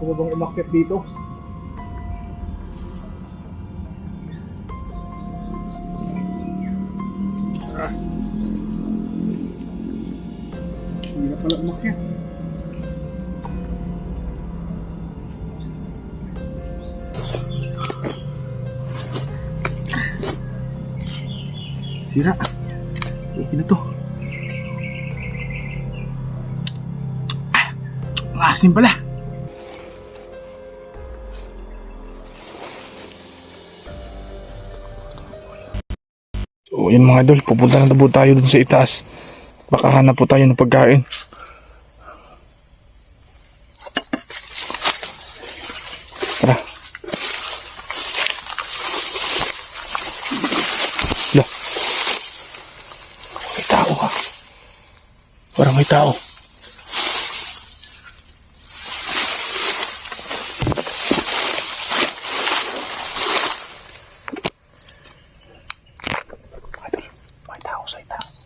ko ba bang umakyat dito? Hindi na pala umakyat. Sira. Okay na to. Ang asim pala. So yun mga idol, pupunta na po tayo dun sa itaas. Baka hanap po tayo ng pagkain. Tara. Lah. May tao ha. Parang may tao. May tao sa itaas.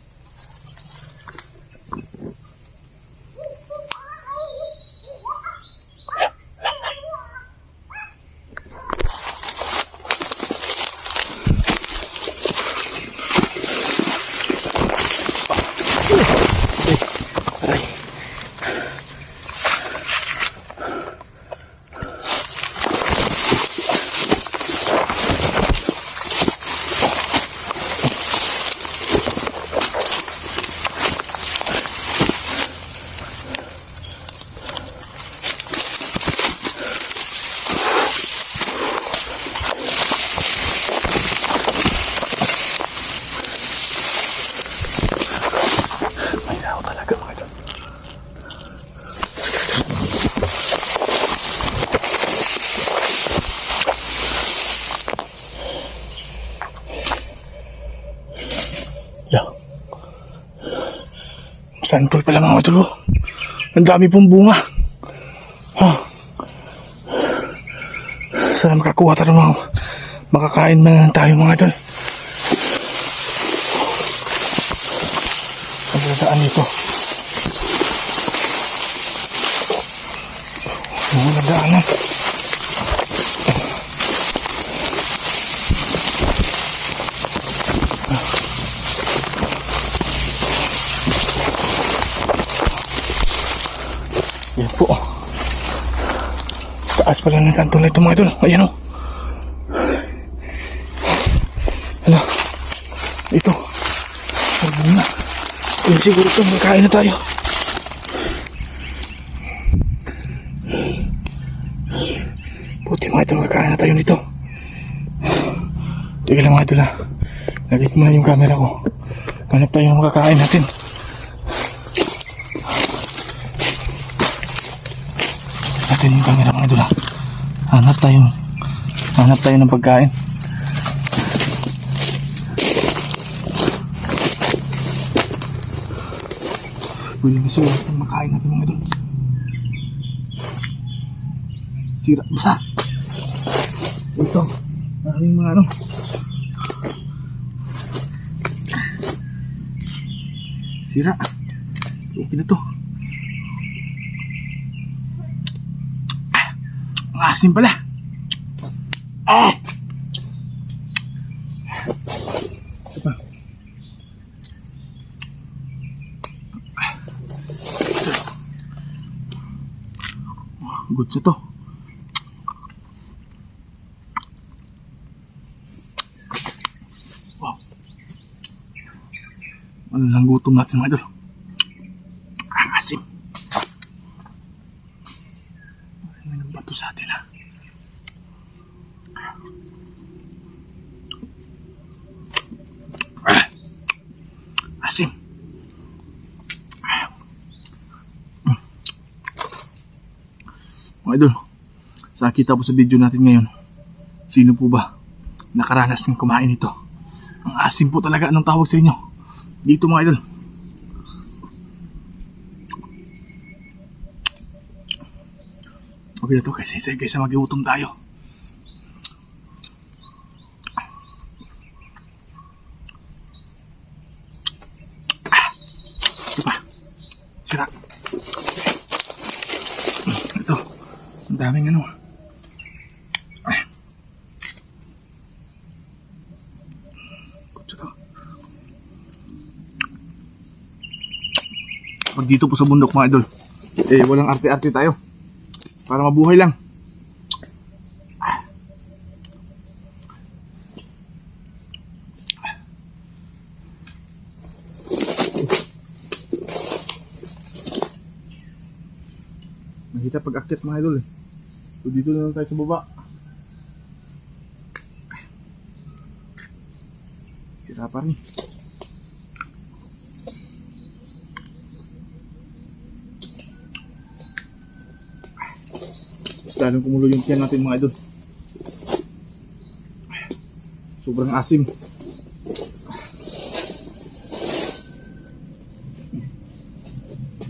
Santol pala mga idol. Ang dami pong bunga. Sana makakuha tayo mga makakain man lang tayo mga idol. Ang dadaan nito. Ang dadaanan. Yan po. Taas pala ng santol na ito mga idol. Ayan o. Hala. Ito. Sabi na. Yung siguro ito. Magkain na tayo. Puti mga idol. Magkain na tayo nito. Teka lang mga idol ha. Lagit mo na yung camera ko. Hanap tayo ng makakain natin. Natin yung camera mga idol ha. Hanap tayo ng pagkain. Pwede na siya yung makain natin mga idol. Sira ba? Ito. Maraming mga ano. Sira. Okay na to. Ang asim pala. Ito pa. Good sa to. Wow. Ano lang gutom natin mga idol. Ang asim. May nagbato sa atin ha. Asim. Mga idol, sa kita po sa video natin ngayon, sino po ba nakaranas ng kumain ito? Ang asim po talaga, anong tawag sa inyo dito mga idol? Okay na to kasi kaysa mag-iutom tayo. Ito pa. Sira. Ito. Ang dami. ating ano. Pag dito po sa bundok mga idol, walang arte-arte tayo. Para mabuhay lang. Mahirap pag-akyat mga idol So dito na lang tayo sa baba. Sira pa rin. Lalong kumulo yung tiyan natin mga idol. Sobrang asim.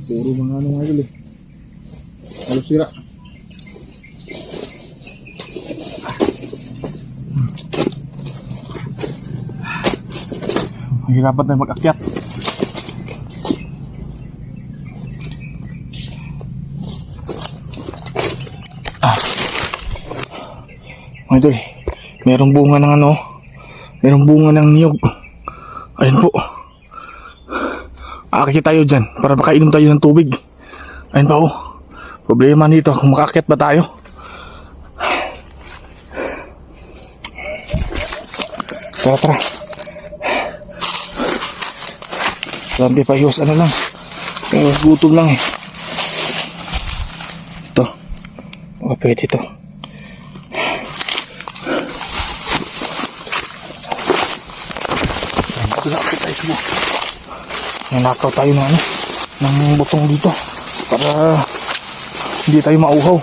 Puro mga ano mga idol halos sira. Mahirapan tayo mag-akyat. Mga idol, merong bunga ng ano, merong bunga ng niyog. Ayun po. Aakyat tayo dyan para makainom tayo ng tubig. Ayun pa oh. Problema nito kung makaakyat ba tayo. Tara. Lanti pa hiyos, ano lang. Gutom lang Ito. Pwede ito. Lapit tayo sa nanakaw tayo ng ano ng butong dito para hindi tayo mauhaw.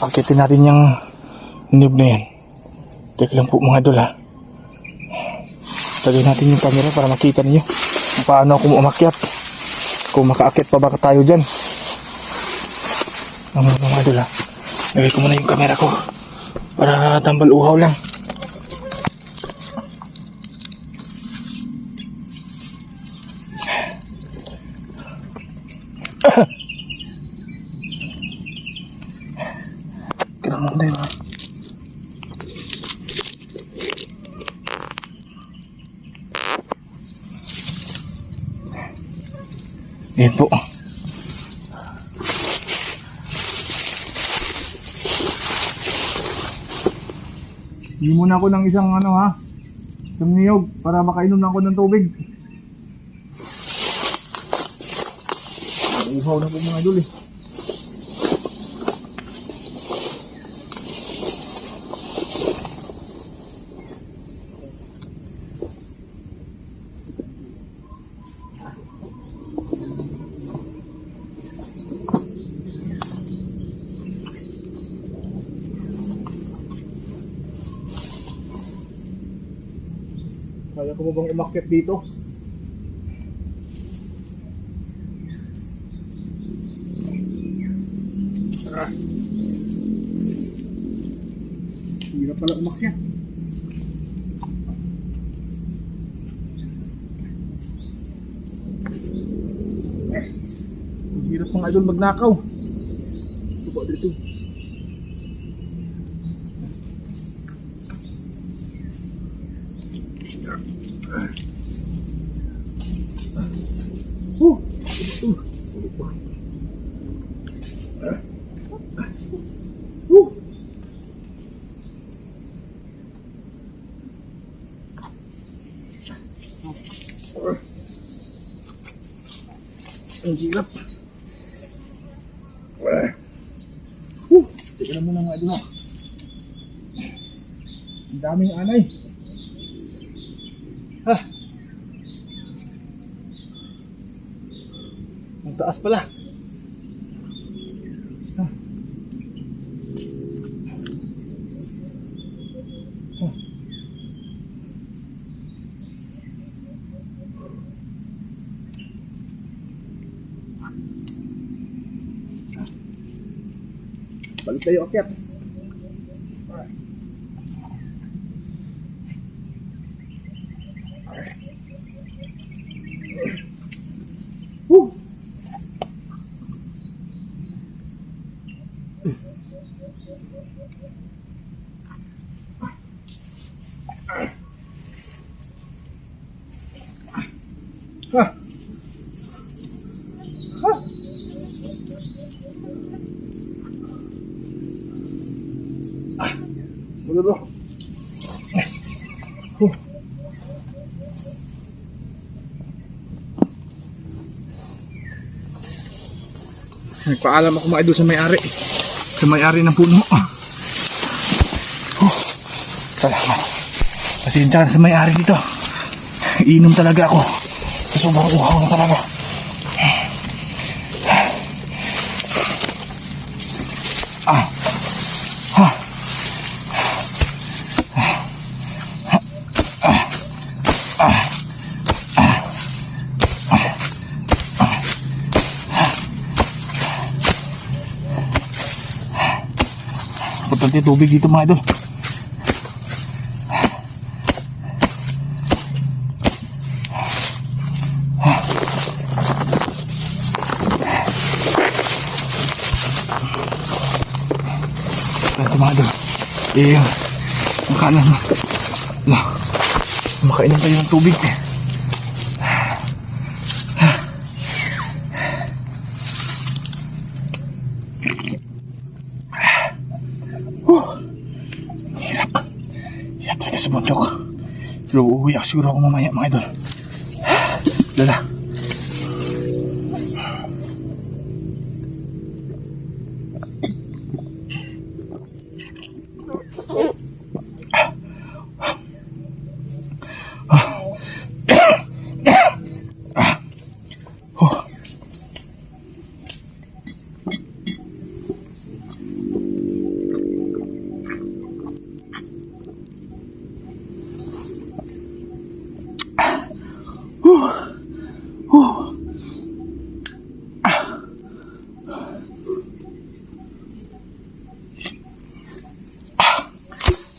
Akitin natin yung nib na yan. Teka lang po mga idol ha. Tagay natin yung camera para makita niyo kung paano ako umakyat, kung makaakyat pa ba tayo dyan. Mga idol ha, lagay ko muna yung camera ko para tambal uhaw lang. Kira mo na yun ha. Ayan po. Hindi muna ako ng isang ano ha, isang niyog para makainom na ako ng tubig. Uhaw na po mga idol Kaya ko ba bang umakyat dito? Hirap pala umakyat. Hirap mga idol magnakaw. Ito po dito. Ang hirap. Teka na muna mga idol. Ang daming anay. Ang taas pala. Balik tayo akyat. Ano bro? Nagpaalam ako mga idol sa may-ari. Sa may-ari ng puno. Salamat. Pasensya ka sa may-ari dito. Iinom talaga ako. Sobrang uhaw na talaga. Importante tubig dito mga idol. Ito mga idol. Ang kanan. Makainom tayo ng tubig. Hirap talaga sa bundok. Pero uuwi ako siguro ako mamaya mga idol. Lala.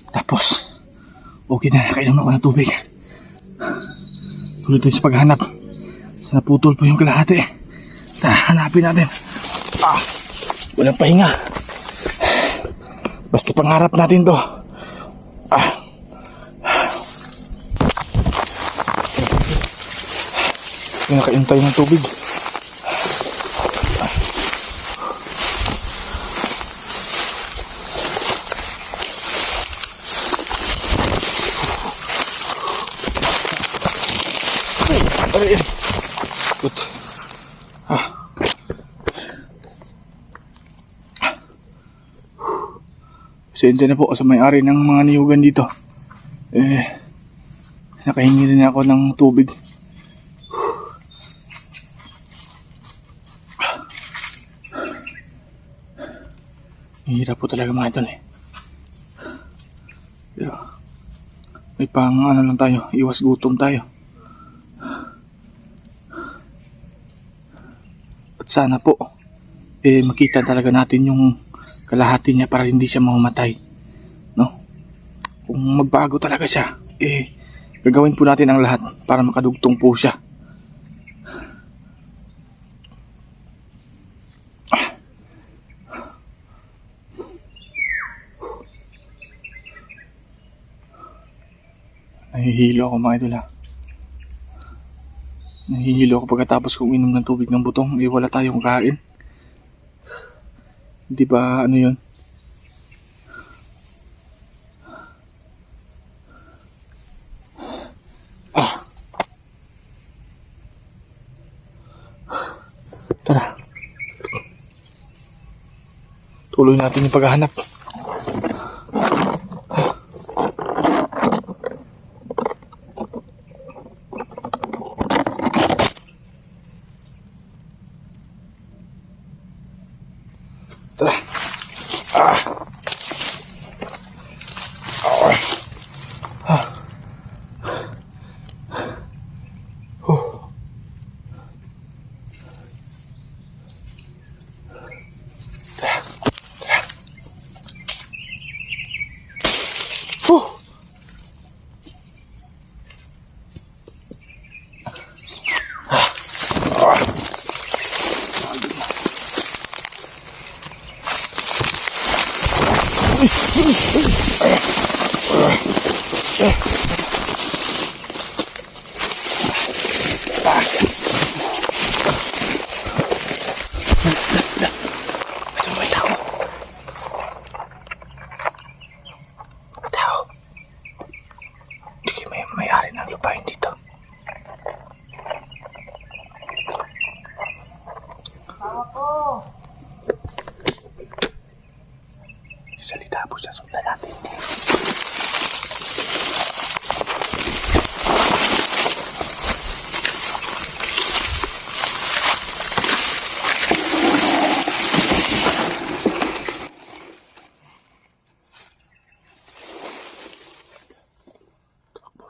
Tapos, okay na, nakainom ako ng tubig. Tuloy tayo sa paghanap. Sa naputol po yung kalahati. Hanapin natin. Walang pahinga. Basta pangarap natin to. Nakainom tayo ng tubig. Good. Pasensya na po sa may-ari ng mga niyugan dito. Nakahingi rin ako ng tubig. Hirap po talaga mga idol Pero may pang ano lang tayo, iwas gutom tayo. At sana po makita talaga natin yung kalahati niya para hindi siya mamamatay, no? Kung magbago talaga siya, gagawin po natin ang lahat para makadugtong po siya. Nahihilo ako mga idol Nahihilo ako pagkatapos kong inom ng tubig ng butong. Wala tayong kain. Di ba ano yun? Tara. Tuloy natin yung paghahanap. Tara. May tao. Tao. Hindi kayo may-ari ng lupain dito. Salita po siya, sundan natin.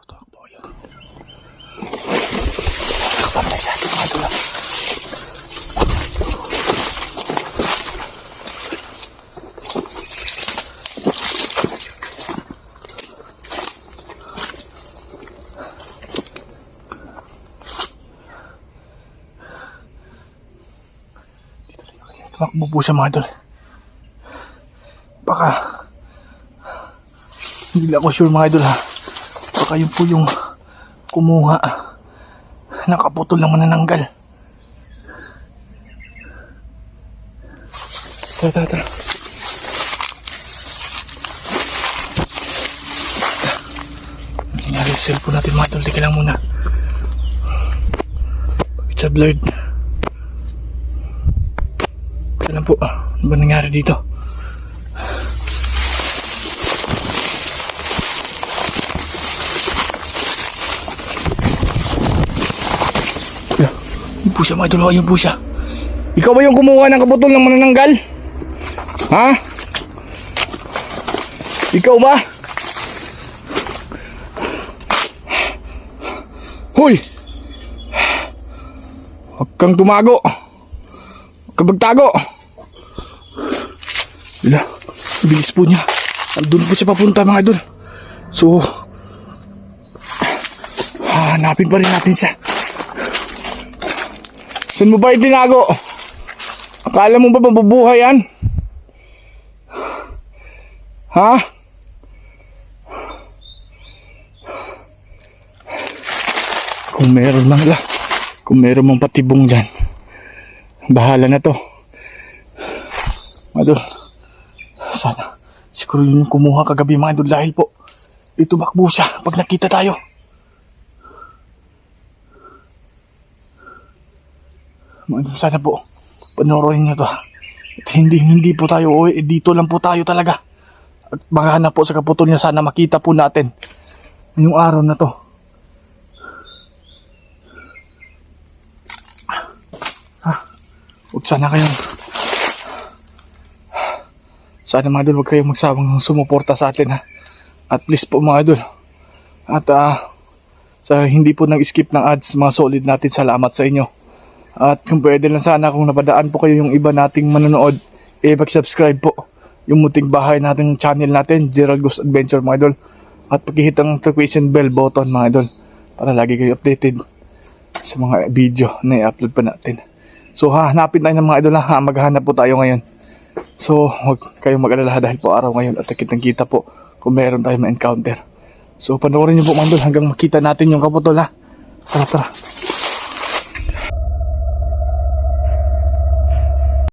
Takbo, yun. Nakapantay sa atin mga tulak. Tumakbo po siya mga idol. Baka hindi ako sure mga idol ha. Baka yun po yung kumuha. Nakaputol ng manananggal. Tara. Nangyari sa cellphone natin mga idol. Teka lang muna. It's a blurred. Ano po? Ano ba nangyari dito? Ayun po siya mga idol. Ayun po siya. Ikaw ba yung kumuha ng kaputol ng manananggal? Ha? Ikaw ba? Hoy! Huwag kang tumago. Huwag kang magtago. Wala, bilis po niya. Andun po siya papunta mga idol. So, hanapin pa rin natin siya. Saan mo ba itinago? Akala mo ba mabubuhay yan? Ha? Kung meron mang kung meron mang patibong dyan, bahala na to. Idol, sana siguro yung kumuha kagabi mga idol dahil po itumakbo siya pag nakita tayo. Mga idol, sana po panoorin nyo to. At hindi po tayo uwi, dito lang po tayo talaga. At maghanap po sa kaputol niya, sana makita po natin yung araw na to. Huwag sana kayong mga idol, huwag kayong magsawang sumuporta sa atin ha. At please po mga idol. At sa hindi po nag-skip ng ads, mga solid natin, salamat sa inyo. At kung pwede lang sana, kung napadaan po kayo yung iba nating manonood, mag-subscribe po yung munting bahay nating channel natin, Gerald Ghost Adventure mga idol. At pakihit ang notification bell button mga idol, para lagi kayo updated sa mga video na i-upload pa natin. So hanapin tayo ng mga idol ha, maghanap po tayo ngayon. So huwag kayong mag-alala dahil po araw ngayon at kitang-kita po kung meron tayong ma-encounter. So panoorin niyo po mga idol hanggang makita natin yung kaputol ha. Tara.